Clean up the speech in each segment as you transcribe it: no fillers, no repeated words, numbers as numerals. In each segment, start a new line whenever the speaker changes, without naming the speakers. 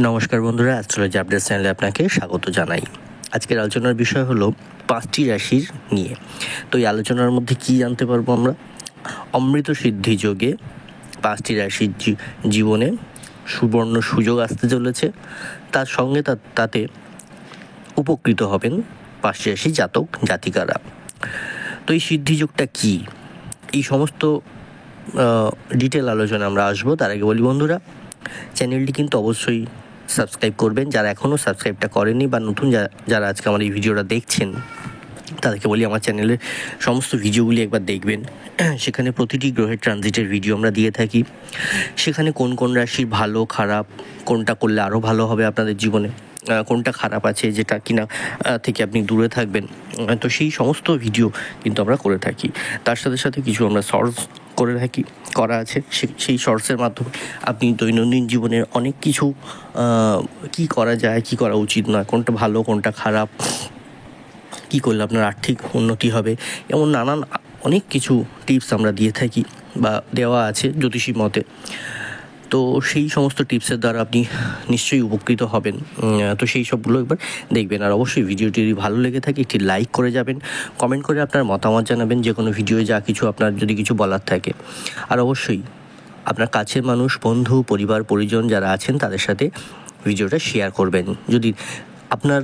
নমস্কার বন্ধুরা, astrology update চ্যানেলে আপনাকে স্বাগত জানাই। আজকের আলোচনার বিষয় হলো 5টি রাশির নিয়ে। তো এই আলোচনার মধ্যে কি জানতে পারবো আমরা? অমৃত সিদ্ধি যোগে 5টি রাশির জীবনে সুবর্ণ সুযোগ আসতে চলেছে। তার সঙ্গে তাতে উপকৃত হবেন 5টি রাশির জাতক জাতিকারা। তো এই সিদ্ধিযোগটা কি, এই সমস্ত ডিটেল আলোচনা আমরা আসবো। তার আগে বলি বন্ধুরা, চ্যানেলটি কিন্তু অবশ্যই সাবস্ক্রাইব করবেন যারা এখনও সাবস্ক্রাইবটা করেননি, বা নতুন যারা আজকে আমার এই ভিডিওটা দেখছেন তাদেরকে বলি আমার চ্যানেলের সমস্ত ভিডিওগুলি একবার দেখবেন। সেখানে প্রতিটি গ্রহের ট্রানজিটের ভিডিও আমরা দিয়ে থাকি। সেখানে কোন কোন রাশির ভালো খারাপ, কোনটা করলে আরও ভালো হবে আপনাদের জীবনে, কোনটা খারাপ আছে যেটা কিনা থেকে আপনি দূরে থাকবেন, তো সেই সমস্ত ভিডিও কিন্তু আমরা করে থাকি। তার সাথে সাথে কিছু আমরা শর্টস করা আছে। সেই শর্টসের মাধ্যমে আপনি দৈনন্দিন জীবনের অনেক কিছু কি করা যায়, কি করা উচিত নয়, কোনটা ভালো কোনটা খারাপ, কি করলে আপনার আর্থিক উন্নতি হবে, এমন নানান অনেক কিছু টিপস আমরা দিয়ে থাকি বা দেওয়া আছে জ্যোতিষী মতে। তো সেই সমস্ত টিপসের দ্বারা আপনি নিশ্চয়ই উপকৃত হবেন। তো সেই সবগুলো একবার দেখবেন। আর অবশ্যই ভিডিওটি যদি ভালো লেগে থাকে একটি লাইক করে যাবেন, কমেন্ট করে আপনার মতামত জানাবেন যে কোনো ভিডিওয়ে যা কিছু আপনার যদি কিছু বলার থাকে। আর অবশ্যই আপনার কাছের মানুষ, বন্ধু, পরিবার, পরিজন যারা আছেন তাদের সাথে ভিডিওটা শেয়ার করবেন। যদি আপনার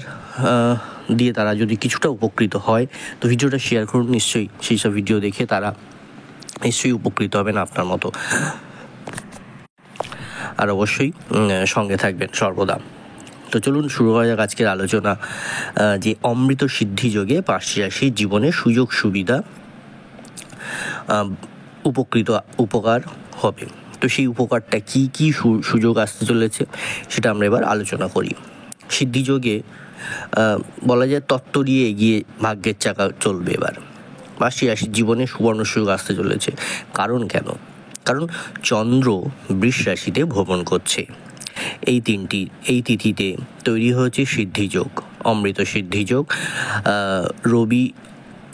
দিয়ে তারা যদি কিছুটা উপকৃত হয় তো ভিডিওটা শেয়ার করুন। নিশ্চয়ই সেই সব ভিডিও দেখে তারা নিশ্চয়ই উপকৃত হবেন আপনার মতো। আর অবশ্যই সঙ্গে থাকবেন সর্বদা। তো চলুন শুরু করা যাক আজকের আলোচনা, যে অমৃত সিদ্ধি যোগে 5টি রাশির জীবনে সুযোগ সুবিধা উপকার হবে। তো সেই উপকারটা কি কি সুযোগ আসতে চলেছে সেটা আমরা এবার আলোচনা করি। সিদ্ধিযোগে বলা যায় তত্ত্ব দিয়ে এগিয়ে ভাগ্যের চাকা চলবে। এবার 5টি রাশির জীবনে সুবর্ণ সুযোগ আসতে চলেছে। কেন? কারণ চন্দ্র বৃষ রাশিতে ভ্রমণ করছে। এই তিথিতে তৈরি হয়েছে সিদ্ধিযোগ, অমৃত সিদ্ধিযোগ।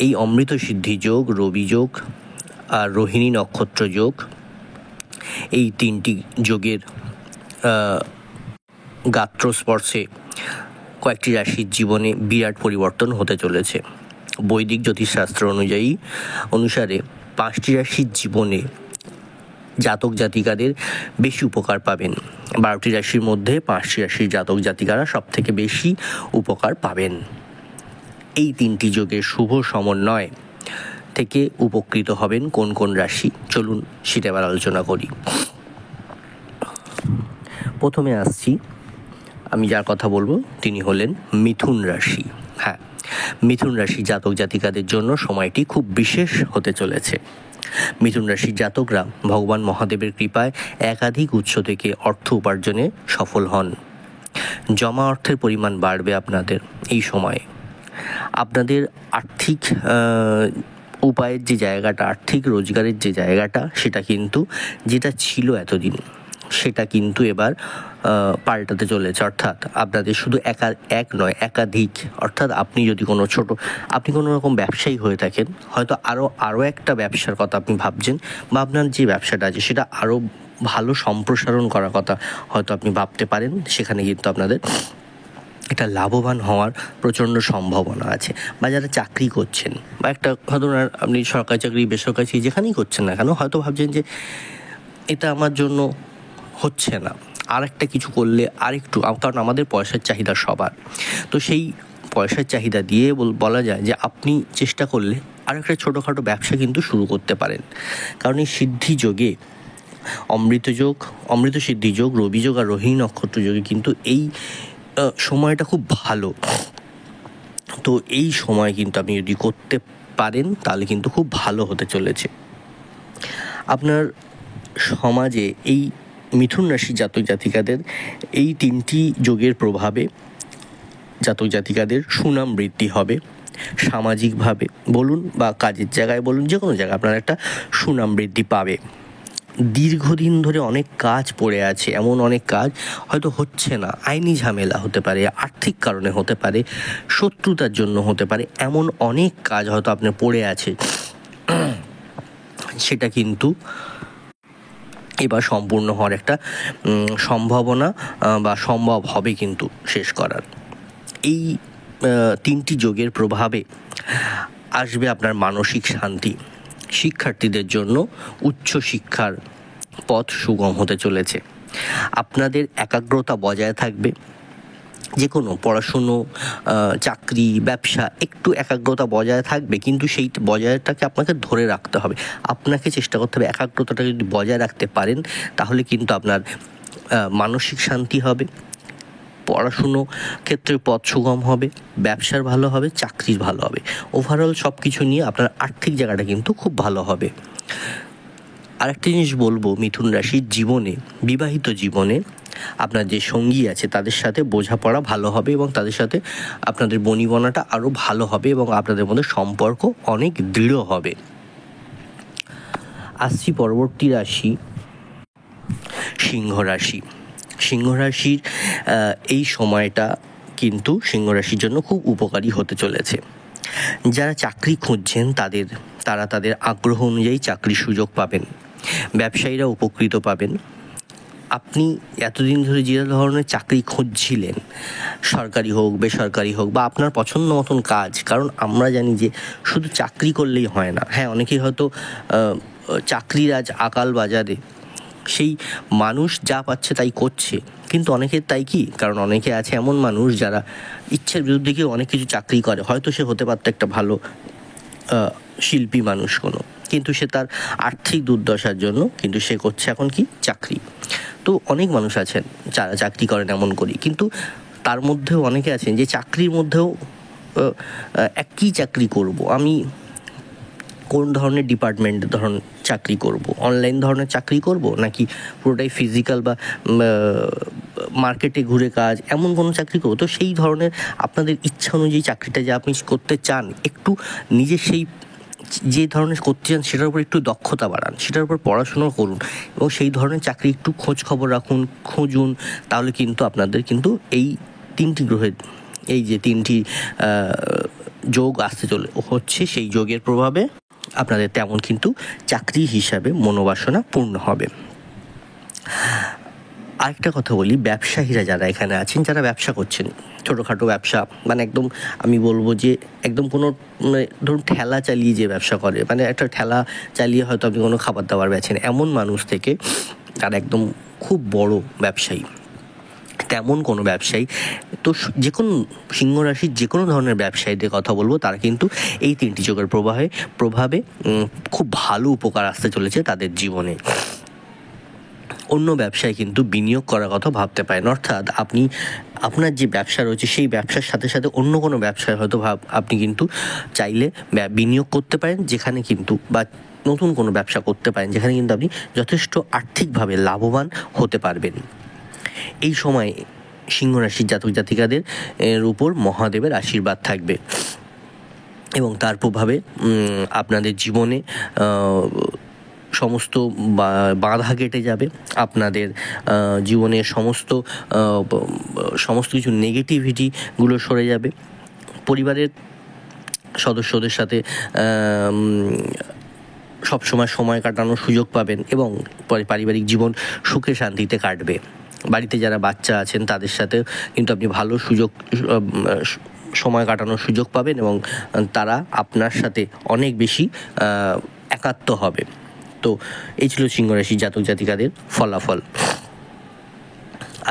এই অমৃত সিদ্ধিযোগ, রবি যোগ আর রোহিণী নক্ষত্র যোগ, এই 3টি যোগের গাত্রস্পর্শে কয়েকটি রাশির জীবনে বিরাট পরিবর্তন হতে চলেছে। বৈদিক জ্যোতিষশাস্ত্র অনুসারে 5টি রাশির জীবনে জাতক জাতিকাদের বেশি উপকার পাবেন। 12টি রাশির মধ্যে 5টি রাশির জাতক জাতিকারা সব থেকে বেশি উপকার পাবেন। এই 3টি যোগের শুভ সমন্বয় থেকে উপকৃত হবেন কোন কোন রাশি, চলুন সেটা এবার আলোচনা করি। প্রথমে আসছি, আমি যার কথা বলবো তিনি হলেন মিথুন রাশি। হ্যাঁ, মিথুন রাশি জাতক জাতিকাদের জন্য সময়টি খুব বিশেষ হতে চলেছে। মিথুন রাশির জাতকরা ভগবান মহাদেবের কৃপায় একাধিক উৎস থেকে অর্থ উপার্জনে সফল হন। জমা অর্থের পরিমাণ বাড়বে আপনাদের এই সময়ে। আপনাদের আর্থিক উপায়ের যে জায়গাটা, আর্থিক রোজগারের যে জায়গাটা, সেটা কিন্তু যেটা ছিল এতদিন সেটা কিন্তু এবার পাল্টাতে চলেছে। অর্থাৎ আপনাদের শুধু এক নয়, একাধিক। অর্থাৎ আপনি যদি আপনি কোনো রকম ব্যবসায়ী হয়ে থাকেন, হয়তো আরও একটা ব্যবসার কথা আপনি ভাবছেন, বা আপনার যে ব্যবসাটা আছে সেটা আরও ভালো সম্প্রসারণ করার কথা হয়তো আপনি ভাবতে পারেন। সেখানে কিন্তু আপনাদের এটা লাভবান হওয়ার প্রচণ্ড সম্ভাবনা আছে। বা যারা চাকরি করছেন, বা একটা হয়তো আপনি সরকারি চাকরি, বেসরকারি চাকরি যেখানেই করছেন না কেন, হয়তো ভাবছেন যে এটা আমার জন্য হচ্ছে না, আর একটা কিছু করলে আরেকটু, কারণ আমাদের পয়সার চাহিদা সবার। তো সেই পয়সার চাহিদা দিয়ে বলা যায় যে আপনি চেষ্টা করলে আরেকটা ছোটোখাটো ব্যবসা কিন্তু শুরু করতে পারেন। কারণ এই সিদ্ধিযোগে অমৃত সিদ্ধিযোগ, রবি যোগ আর রোহিণী নক্ষত্র যোগে কিন্তু এই সময়টা খুব ভালো। তো এই সময় কিন্তু আপনি যদি করতে পারেন তাহলে কিন্তু খুব ভালো হতে চলেছে। আপনার সমাজে এই মিথুন রাশির জাতক জাতিকাদের এই 3টি যোগের প্রভাবে জাতক জাতিকাদের সুনাম বৃদ্ধি হবে। সামাজিকভাবে বলুন বা কাজের জায়গায় বলুন, যে কোনো জায়গায় আপনার একটা সুনাম বৃদ্ধি পাবে। দীর্ঘদিন ধরে অনেক কাজ পড়ে আছে, এমন অনেক কাজ হয়তো হচ্ছে না, আইনি ঝামেলা হতে পারে, আর্থিক কারণে হতে পারে, শত্রুতার জন্য হতে পারে, এমন অনেক কাজ হয়তো আপনার পড়ে আছে। সেটা কিন্তু এবার সম্পূর্ণ হওয়ার একটা সম্ভাবনা বা সম্ভব হবে কিন্তু শেষ করার। এই তিনটি যোগের প্রভাবে আসবে আপনার মানসিক শান্তি। শিক্ষার্থীদের জন্য উচ্চ শিক্ষার পথ সুগম হতে চলেছে। আপনাদের একাগ্রতা বজায় থাকবে। যে কোনো পড়াশুনো, চাকরি, ব্যবসা, একটু একাগ্রতা বজায় থাকবে, কিন্তু সেই বজায়টাকে আপনাকে ধরে রাখতে হবে। আপনাকে চেষ্টা করতে হবে একাগ্রতাটা যদি বজায় রাখতে পারেন, তাহলে কিন্তু আপনার মানসিক শান্তি হবে, পড়াশুনো ক্ষেত্রে পথ সুগম হবে, ব্যবসার ভালো হবে, চাকরির ভালো হবে। ওভারঅল সব কিছু নিয়ে আপনার আর্থিক জায়গাটা কিন্তু খুব ভালো হবে। আরেকটা জিনিস বলবো, মিথুন রাশির জীবনে, বিবাহিত জীবনে আপনার যে সঙ্গী আছে তাদের সাথে বোঝাপড়া ভালো হবে এবং তাদের সাথে আপনাদের বনিবনাটা আরও ভালো হবে এবং আপনাদের মধ্যে সম্পর্ক অনেক দৃঢ় হবে। আসছি পরবর্তী রাশি, সিংহ রাশি। সিংহ রাশির এই সময়টা কিন্তু সিংহ রাশির জন্য খুব উপকারী হতে চলেছে। যারা চাকরি খুঁজছেন তারা তাদের আগ্রহ অনুযায়ী চাকরির সুযোগ পাবেন। ব্যবসায়ীরা উপকৃত পাবেন। আপনি এতদিন ধরে যে ধরনের চাকরি খুঁজছিলেন, সরকারি হোক, বেসরকারি হোক, বা আপনার পছন্দ মতন কাজ, কারণ আমরা জানি যে শুধু চাকরি করলেই হয় না। হ্যাঁ, অনেকেই হয়তো চাকরির আজ আকাল বাজারে, সেই মানুষ যা পাচ্ছে তাই করছে, কিন্তু অনেকের তাই কি, কারণ অনেকে আছে এমন মানুষ যারা ইচ্ছের বিরুদ্ধে গিয়ে অনেক কিছু চাকরি করে। হয়তো সে হতে পারতো একটা ভালো শিল্পী মানুষ কোনো, কিন্তু সে তার আর্থিক দুর্দশার জন্য কিন্তু সে করছে এখন কি চাকরি। তো অনেক মানুষ আছেন যারা চাকরি করেন এমন করি, কিন্তু তার মধ্যেও অনেকে আছেন যে চাকরির মধ্যেও একই চাকরি করব, আমি কোন ধরনের ডিপার্টমেন্ট চাকরি করব, অনলাইন ধরনের চাকরি করব নাকি পুরোটাই ফিজিক্যাল বা মার্কেটে ঘুরে কাজ, এমন কোনো চাকরি করব। তো সেই ধরনের আপনাদের ইচ্ছা অনুযায়ী চাকরিটা যে আপনি করতে চান, একটু নিজে সেই যে ধরনের করতে চান সেটার উপর একটু দক্ষতা বাড়ান, সেটার উপর পড়াশুনো করুন এবং সেই ধরনের চাকরি একটু খোঁজ খবর রাখুন, খুঁজুন। তাহলে কিন্তু আপনাদের কিন্তু এই তিনটি গ্রহের এই যে তিনটি যোগ আসতে হচ্ছে, সেই যোগের প্রভাবে আপনাদের তেমন কিন্তু চাকরি হিসাবে মনোবাসনা পূর্ণ হবে। আরেকটা কথা বলি, ব্যবসায়ীরা যারা এখানে আছেন, যারা ব্যবসা করছেন, ছোটোখাটো ব্যবসা, মানে একদম আমি বলবো যে একদম কোনো ধরুন ঠেলা চালিয়ে যে ব্যবসা করে, মানে একটা ঠেলা চালিয়ে হয়তো আপনি কোনো খাবার দাবার বেচেন, এমন মানুষ থেকে তারা একদম খুব বড় ব্যবসায়ী, তেমন কোনো ব্যবসায়ী, তো যে কোনো সিংহ রাশির যে কোনো ধরনের ব্যবসায়ীদের কথা বলবো, তারা কিন্তু এই তিনটি যোগের প্রভাবে খুব ভালো উপকার আসতে চলেছে তাদের জীবনে। অন্য ব্যবসায় কিন্তু বিনিয়োগ করার কথা ভাবতে পারেন, অর্থাৎ আপনি আপনার যে ব্যবসা রয়েছে সেই ব্যবসার সাথে সাথে অন্য কোনো ব্যবসায় হয়তো আপনি কিন্তু চাইলে বিনিয়োগ করতে পারেন, যেখানে কিন্তু বা নতুন কোনো ব্যবসা করতে পারেন যেখানে কিন্তু আপনি যথেষ্ট আর্থিকভাবে লাভবান হতে পারবেন। এই সময় সিংহ রাশির জাতক জাতিকাদের উপর মহাদেবের আশীর্বাদ থাকবে এবং তার প্রভাবে আপনাদের জীবনে সমস্ত বাধা কেটে যাবে। আপনাদের জীবনের সমস্ত কিছু নেগেটিভিটিগুলো সরে যাবে। পরিবারের সদস্যদের সাথে সবসময় সময় কাটানোর সুযোগ পাবেন এবং পারিবারিক জীবন সুখে শান্তিতে কাটবে। বাড়িতে যারা বাচ্চা আছেন তাদের সাথে কিন্তু আপনি ভালো সময় কাটানোর সুযোগ পাবেন এবং তারা আপনার সাথে অনেক বেশি একাত্ম হবে। তো এই ছিল সিংহ রাশি জাতক জাতিকাদের ফলাফল।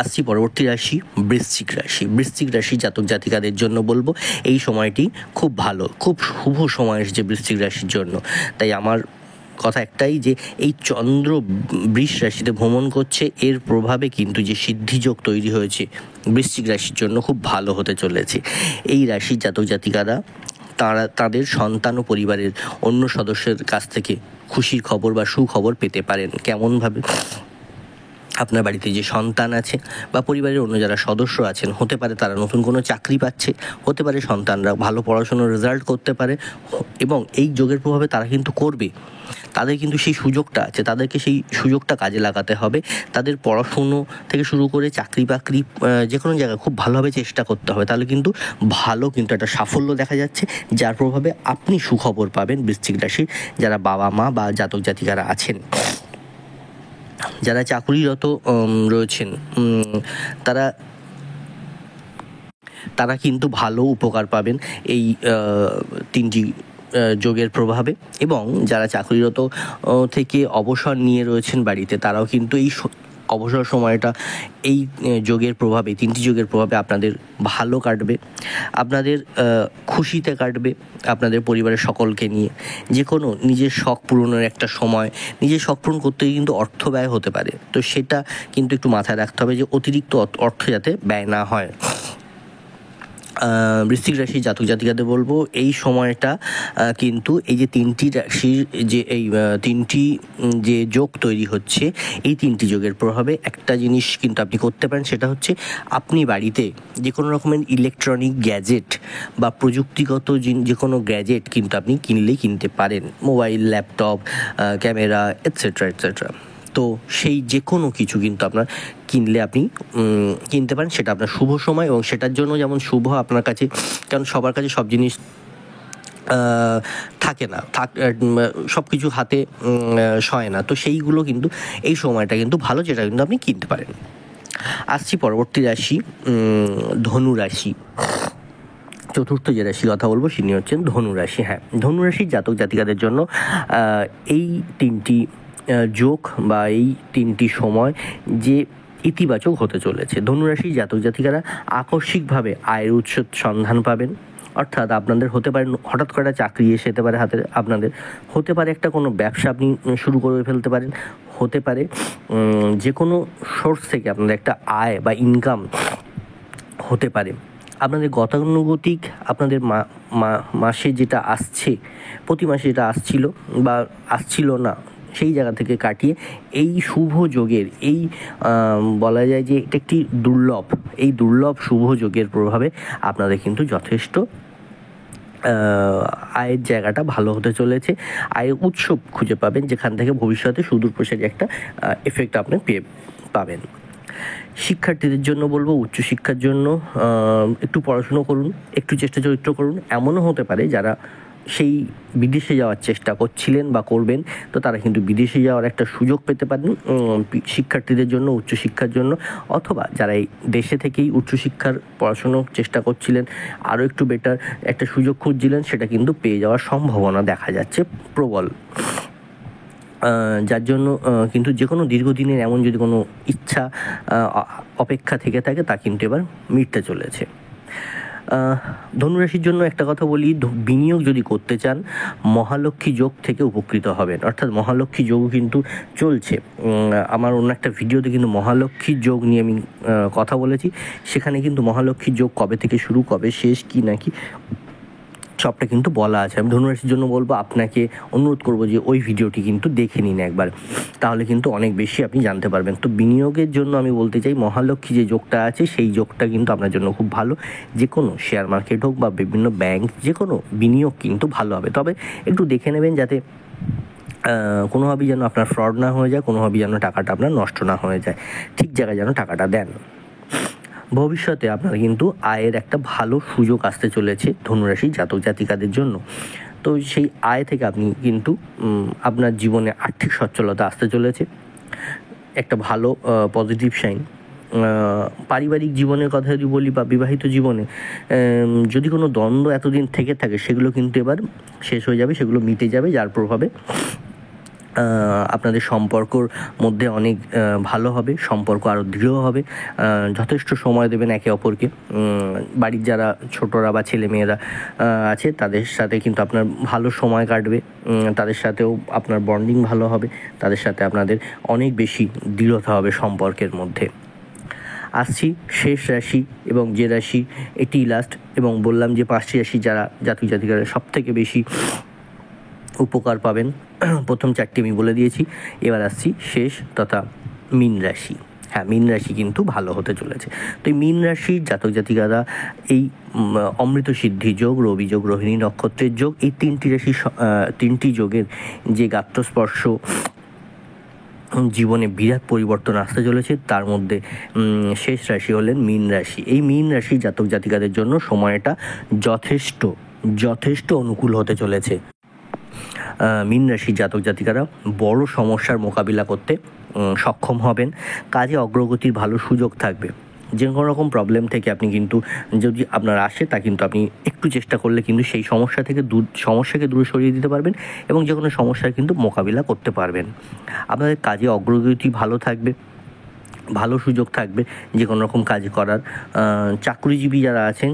আসছি পরবর্তী রাশি, বৃশ্চিক রাশি। বৃশ্চিক রাশি জাতক জাতিকাদের জন্য বলবো এই সময়টি খুব ভালো, খুব শুভ সময় এসেছে বৃশ্চিক রাশির জন্য। তাই আমার কথা একটাই যে এই চন্দ্র বৃষ রাশিতে ভ্রমণ করছে, এর প্রভাবে কিন্তু যে সিদ্ধিযোগ তৈরি হয়েছে বৃশ্চিক রাশির জন্য খুব ভালো হতে চলেছে। এই রাশির জাতক জাতিকারা তাদের সন্তান ও পরিবারের অন্য সদস্যের কাছ থেকে খুশির খবর বা সুখবর পেতে পারেন। কেমনভাবে? আপনার বাড়িতে যে সন্তান আছে বা পরিবারের অন্য যারা সদস্য আছেন, হতে পারে তারা নতুন কোনো চাকরি পাচ্ছে, হতে পারে সন্তানরা ভালো পড়াশোনার রেজাল্ট করতে পারে এবং এই যোগের প্রভাবে তারা কিন্তু করবে। তাদের কিন্তু সেই সুযোগটা আছে, তাদেরকে সেই সুযোগটা কাজে লাগাতে হবে। তাদের পড়াশুনো থেকে শুরু করে চাকরি বাকরি যে কোনো জায়গায় খুব ভালোভাবে চেষ্টা করতে হবে, তাহলে কিন্তু ভালো কিন্তু একটা সাফল্য দেখা যাচ্ছে, যার প্রভাবে আপনি সুখবর পাবেন বৃশ্চিক রাশির যারা বাবা মা বা জাতক জাতিকারা আছেন। যারা চাকুরিরত রয়েছেন তারা তারা কিন্তু ভালো উপকার পাবেন এই তিনটি যোগের প্রভাবে, এবং যারা চাকরিরত থেকে অবসর নিয়ে রয়েছেন বাড়িতে, তারাও কিন্তু এই অবসর সময়টা এই যোগের প্রভাবে, তিনটি যোগের প্রভাবে আপনাদের ভালো কাটবে, আপনাদের খুশিতে কাটবে, আপনাদের পরিবারের সকলকে নিয়ে। যে কোনো নিজের শখ পূরণের একটা সময়, নিজের শখ পূরণ করতে কিন্তু অর্থ ব্যয় হতে পারে, তো সেটা কিন্তু একটু মাথায় রাখতে হবে যে অতিরিক্ত অর্থ যাতে ব্যয় না হয়। বৃশ্চিক রাশির জাতক জাতিকাদের বলবো এই সময়টা কিন্তু এই যে তিনটি রাশির যে এই তিনটি যে যোগ তৈরি হচ্ছে, এই তিনটি যোগের প্রভাবে একটা জিনিস কিন্তু আপনি করতে পারেন, সেটা হচ্ছে আপনি বাড়িতে যে কোনো রকমের ইলেকট্রনিক গ্যাজেট বা প্রযুক্তিগত যে কোনো গ্যাজেট কিন্তু আপনি কিনতে পারেন, mobile, laptop, camera etcetera etcetera. তো সেই যে কোনো কিছু কিন্তু আপনার আপনি কিনতে পারেন, সেটা আপনার শুভ সময়, এবং সেটার জন্য যেমন শুভ আপনার কাছে, কারণ সবার কাছে সব জিনিস থাকে না, সব কিছু হাতে সয় না, তো সেইগুলো কিন্তু এই সময়টা কিন্তু ভালো, যেটা কিন্তু আপনি কিনতে পারেন। আসছি পরবর্তী রাশি, ধনু রাশি। চতুর্থ যে রাশি কথা বলবো তিনি হচ্ছেন ধনু রাশি। হ্যাঁ, ধনু রাশির জাতক জাতিকাদের জন্য এই তিনটি যোগ বা এই তিনটি সময় যে ইতিবাচক হতে চলেছে। ধনুরাশির জাতক জাতিকারা আকস্মিকভাবে আয়ের উৎস সন্ধান পাবেন, অর্থাৎ আপনাদের হতে পারে হঠাৎ করে একটা চাকরি এসে যেতে পারে হাতে, আপনাদের হতে পারে একটা কোনো ব্যবসা আপনি শুরু করে ফেলতে পারেন, হতে পারে যে কোনো সোর্স থেকে আপনাদের একটা আয় বা ইনকাম হতে পারে। আপনাদের গতানুগতিক আপনাদের মাসে যেটা আসছে, প্রতি মাসে যেটা আসছিল বা আসছিল না, সেই জায়গা থেকে কাটিয়ে এই শুভ যোগের এই বলা যায় যে এটা একটি দুর্লভ শুভ যোগের প্রভাবে আপনাদের কিন্তু যথেষ্ট আয়ের জায়গাটা ভালো হতে চলেছে। আয়ের উৎস খুঁজে পাবেন, যেখান থেকে ভবিষ্যতে সুদূরপ্রসারী একটা এফেক্ট আপনি পাবেন। শিক্ষার্থীদের জন্য বলবো উচ্চশিক্ষার জন্য একটু পড়াশুনো করুন, একটু চেষ্টা চরিত্র করুন। এমনও হতে পারে যারা সেই বিদেশে যাওয়ার চেষ্টা করছিলেন বা করবেন, তো তারা কিন্তু বিদেশে যাওয়ার একটা সুযোগ পেতে পারেন শিক্ষার্থীদের জন্য, উচ্চশিক্ষার জন্য। অথবা যারা এই দেশে থেকেই উচ্চশিক্ষার পড়াশুনোর চেষ্টা করছিলেন, আরও একটু বেটার একটা সুযোগ খুঁজছিলেন, সেটা কিন্তু পেয়ে যাওয়ার সম্ভাবনা দেখা যাচ্ছে প্রবল। যার জন্য কিন্তু যে কোনো দীর্ঘদিনের এমন যদি কোনো ইচ্ছা অপেক্ষা থেকে থাকে, তা কিন্তু এবার মিটতে চলেছে। ধনুরাশির জন্য একটা কথা বলি, বিনিয়োগ যদি করতে চান মহালক্ষ্মী যোগ থেকে উপকৃত হবেন, অর্থাৎ মহালক্ষ্মী যোগ কিন্তু চলছে। আমার অন্য একটা ভিডিওতে কিন্তু মহালক্ষ্মী যোগ নিয়ে আমি কথা বলেছি, সেখানে কিন্তু মহালক্ষ্মী যোগ কবে থেকে শুরু, কবে শেষ, কি নাকি সবটা কিন্তু বলা আছে। আমি ধনুরাশির জন্য বলবো, আপনাকে অনুরোধ করবো যে ওই ভিডিওটি কিন্তু দেখে নিন একবার, তাহলে কিন্তু অনেক বেশি আপনি জানতে পারবেন। তো বিনিয়োগের জন্য আমি বলতে চাই, মহালক্ষ্মী যে যোগটা আছে সেই যোগটা কিন্তু আপনার জন্য খুব ভালো। যে কোনো শেয়ার মার্কেট হোক বা বিভিন্ন ব্যাংক, যে কোনো বিনিয়োগ কিন্তু ভালো হবে, তবে একটু দেখে নেবেন যাতে কোনোভাবেই যেন আপনার ফ্রড না হয়ে যায়, কোনোভাবেই যেন টাকাটা আপনার নষ্ট না হয়ে যায়, ঠিক জায়গায় যেন টাকাটা দেন। ভবিষ্যতে আপনার কিন্তু আয়ের একটা ভালো সুযোগ আসতে চলেছে ধনুরাশির জাতক জাতিকাদের জন্য। তো সেই আয় থেকে আপনি কিন্তু আপনার জীবনে আর্থিক সচ্ছলতা আসতে চলেছে, একটা ভালো পজিটিভ সাইন। পারিবারিক জীবনের কথা যদি বলি বা বিবাহিত জীবনে যদি কোনো দ্বন্দ্ব এতদিন থেকে থাকে, সেগুলো কিন্তু এবার শেষ হয়ে যাবে, সেগুলো মিটে যাবে, যার প্রভাবে আপনাদের সম্পর্কর মধ্যে অনেক ভালো হবে, সম্পর্ক আরও দৃঢ় হবে। যথেষ্ট সময় দেবেন একে অপরকে। বাড়ির যারা ছোটরা বা ছেলেমেয়েরা আছে, তাদের সাথে কিন্তু আপনার ভালো সময় কাটবে, তাদের সাথেও আপনার বন্ডিং ভালো হবে, তাদের সাথে আপনাদের অনেক বেশি দৃঢ়তা হবে সম্পর্কের মধ্যে। আসছি শেষ রাশি, এবং যে রাশি এটি লাস্ট, এবং বললাম যে 5টি রাশি যারা জাতক জাতিকারা সব থেকে বেশি উপকার পাবেন, প্রথম 4টি আমি বলে দিয়েছি। এবার আসছি শেষ তথা মীন রাশি। হ্যাঁ, মীন রাশি কিন্তু ভালো হতে চলেছে। তো এই মীন রাশির জাতক জাতিকারা এই অমৃত সিদ্ধি যোগ, রবি যোগ, রোহিণী নক্ষত্রের যোগ, এই তিনটি যোগের যে গাত্রস্পর্শ জীবনে বিরাট পরিবর্তন আসতে চলেছে, তার মধ্যে শেষ রাশি হলেন মীন রাশি। এই মীন রাশির জাতক জাতিকাদের জন্য সময়টা যথেষ্ট অনুকূল হতে চলেছে। মীন রাশির জাতক জাতিকারা বড় সমস্যার মোকাবিলা করতে সক্ষম হবেন। কাজে অগ্রগতির ভালো সুযোগ থাকবে। যে কোনো রকম প্রবলেম থেকে আপনি কিন্তু যদি আপনার আসে তা কিন্তু আপনি একটু চেষ্টা করলে কিন্তু সেই সমস্যাকে দূরে সরিয়ে দিতে পারবেন এবং যে কোনো সমস্যার কিন্তু মোকাবিলা করতে পারবেন। আপনাদের কাজে অগ্রগতি ভালো থাকবে, ভালো সুযোগ থাকবে যে কোনো রকম কাজ করার। চাকরিজীবী যারা আছেন,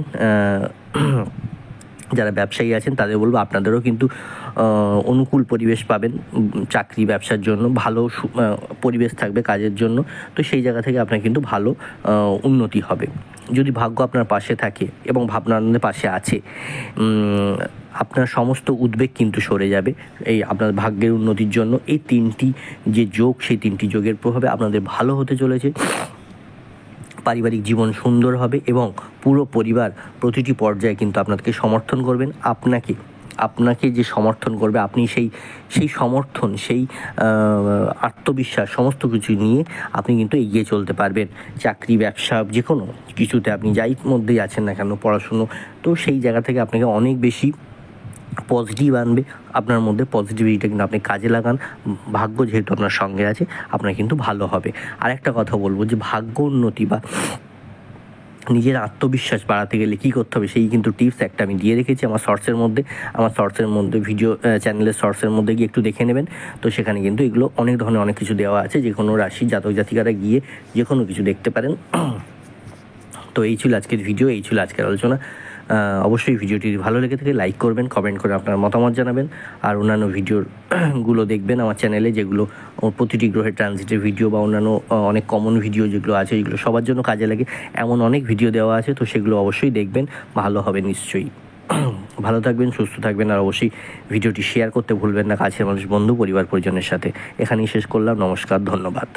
যারা ব্যবসায়ী আছেন, তাদের বলবো আপনাদেরও কিন্তু অনুকূল পরিবেশ পাবেন চাকরি ব্যবসার জন্য, ভালো পরিবেশ থাকবে কাজের জন্য। তো সেই জায়গা থেকে আপনার কিন্তু ভালো উন্নতি হবে যদি ভাগ্য আপনার পাশে থাকে এবং ভাবনা আপনাদের পাশে আছে। আপনার সমস্ত উদ্বেগ কিন্তু সরে যাবে এই আপনার ভাগ্যের উন্নতির জন্য। এই তিনটি যে যোগ, সেই তিনটি যোগের প্রভাবে আপনাদের ভালো হতে চলেছে। পারিবারিক জীবন সুন্দর হবে এবং পুরো পরিবার প্রতিটি পর্যায়ে কিন্তু আপনাকে সমর্থন করবেন। আপনাকে যে সমর্থন করবে, আপনি সেই সমর্থন, সেই আত্মবিশ্বাস সমস্ত কিছু নিয়ে আপনি কিন্তু এগিয়ে চলতে পারবেন। চাকরি, ব্যবসা, যে কোনো কিছুতে আপনি যাই মধ্যেই আছেন না কেন, পড়াশুনো, তো সেই জায়গা থেকে আপনাকে অনেক বেশি পজিটিভ আনবে। আপনার মধ্যে পজিটিভিটিটা কিন্তু আপনি কাজে লাগান। ভাগ্য যেহেতু আপনার সঙ্গে আছে, আপনার কিন্তু ভালো হবে। আর একটা কথা বলবো যে ভাগ্য উন্নতি বা নিজের আত্মবিশ্বাস বাড়াতে গেলে কী করতে হবে, সেই কিন্তু টিপস একটা আমি দিয়ে রেখেছি আমার শর্টসের মধ্যে ভিডিও চ্যানেলের শর্টসের মধ্যে গিয়ে একটু দেখে নেবেন। তো সেখানে কিন্তু এগুলো অনেক ধরনের অনেক কিছু দেওয়া আছে, যে কোনো রাশি জাতক জাতিকারা গিয়ে যে কোনো কিছু দেখতে পারেন। তো এই ছিল আজকের ভিডিও, এই ছিল আজকের আলোচনা। অবশ্যই ভিডিওটি ভালো লেগে থাকে লাইক করবেন, কমেন্ট করে আপনার মতামত জানাবেন। আর অন্যান্য ভিডিওগুলো দেখবেন আমার চ্যানেলে, যেগুলো প্রতিটি গ্রহের ট্রানজিটের ভিডিও বা অন্যান্য অনেক কমন ভিডিও যেগুলো আছে, এগুলো সবার জন্য কাজে লাগে, এমন অনেক ভিডিও দেওয়া আছে। তো সেগুলো অবশ্যই দেখবেন, ভালো হবে নিশ্চয়ই। ভালো থাকবেন, সুস্থ থাকবেন, আর অবশ্যই ভিডিওটি শেয়ার করতে ভুলবেন না কাছের মানুষ, বন্ধু, পরিবার পরিজনের সাথে। এখানেই শেষ করলাম। নমস্কার, ধন্যবাদ।